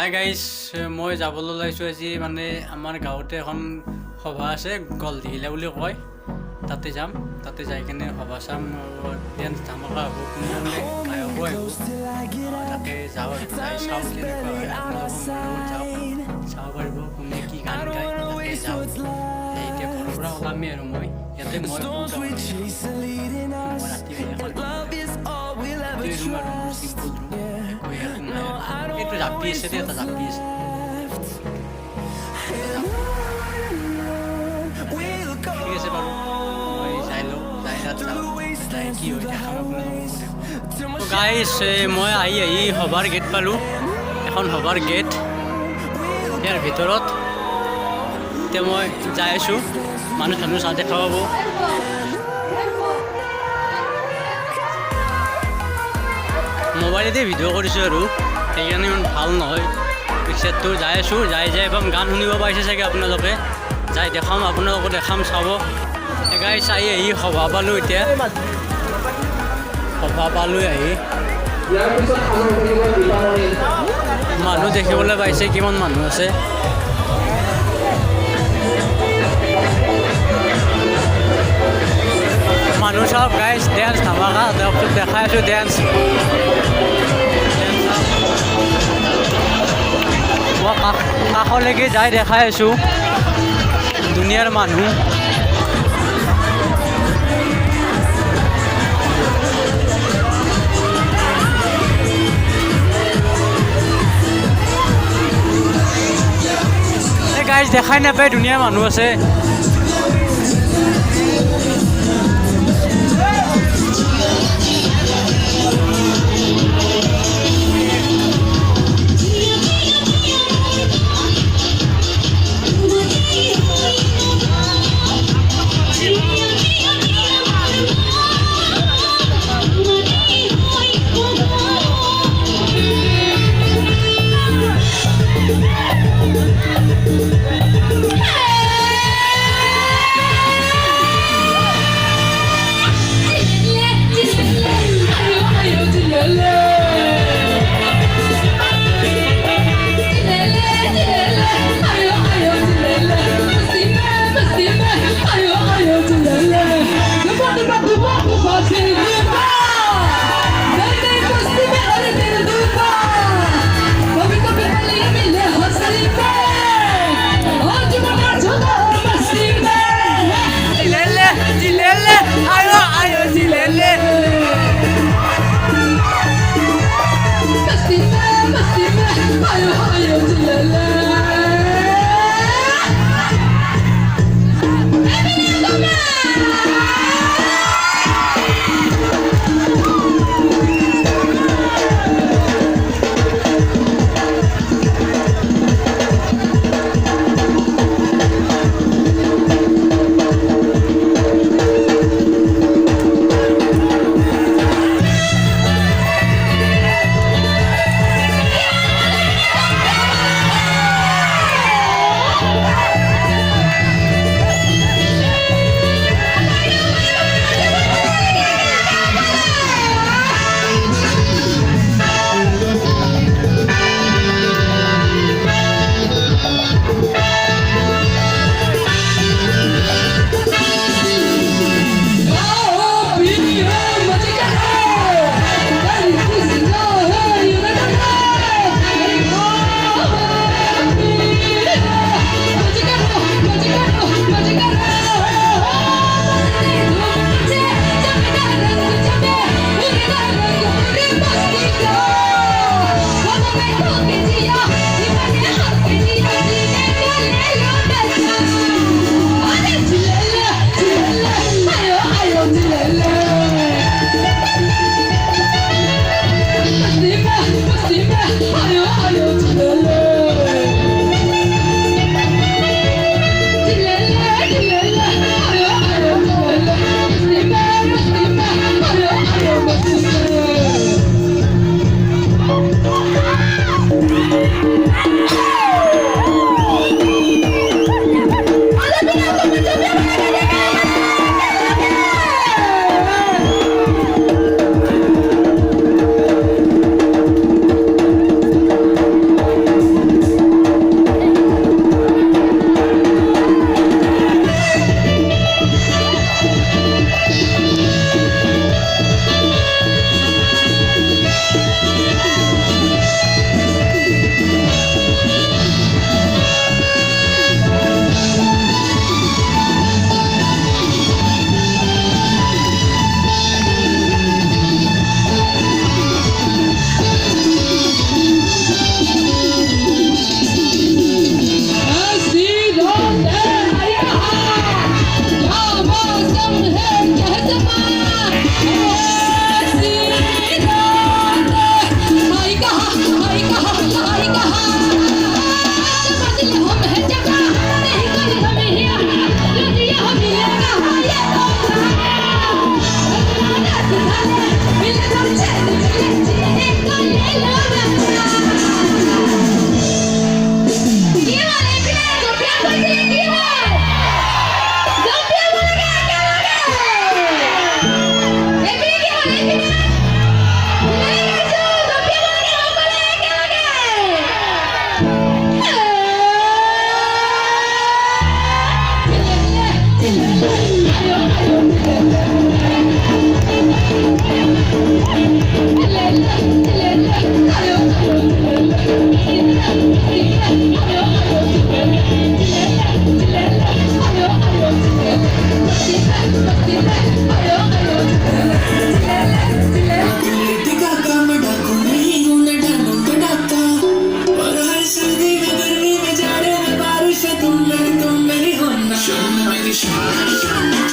Hi guys, মই যাবলৈ ওলাইছোঁ আজি মানে আমাৰ গাঁৱতে এখন সভা আছে, গলদিহিলা বুলি কয়। তাতে যাম, তাতে যাই কিনে সভা চাম, ডেন্স ধামাকা হ'ব, কোনে কোনে গায়কো আহিব। তাতে যাওঁ আৰু যাই চাওঁ কেনেকুৱা হয়, আপোনালোকৰ মোৰ লগত যাওঁ, চাব পাৰিব কোনে কি গান গায়। তাতে যাওঁ, এতিয়া ঘৰৰ পৰা ওলামেই আৰু মই ইয়াতে মই ৰাতি ৰুম আৰু মোৰ চিম্পুল ৰুম, একো নাই। এইটো জাপি আছে দেই, এটা জাপি আছে। ঠিক আছে বাৰু, মই যাই লওঁ, যাই তাত যাই কি হৈ দেখাম আপোনালোকক। গাইজ, মই আহি সভাৰ গেট পালোঁ, এখন সভাৰ গেট। ইয়াৰ ভিতৰত এতিয়া মই যাই আছোঁ, মানুহ চাহ দেখা পাব। মোবাইলতে ভিডিঅ' কৰিছোঁ আৰু সেইকাৰণে ইমান ভাল নহয় পিকচাৰটো। যাই আছোঁ, যাই এখন গান শুনিব পাইছে চাগে আপোনালোকে। যাই দেখাম, আপোনালোকক দেখাম, চাব। গাইজ, আহি সভা পালোঁ, এতিয়া সভা পালোঁ আহি। মানুহ দেখিবলৈ পাইছে, কিমান মানুহ আছে। মানুহ চাওক গাইজ, ডেন্স ধামাকা, তাৰপিছত দেখাই আছোঁ ডেন্স। মই কাষলৈকে যাই দেখাই আছোঁ দুনিয়াৰ মানুহ। গাইজ দেখাই নাপায়, দুনিয়াৰ মানুহ আছে। Shana, shana.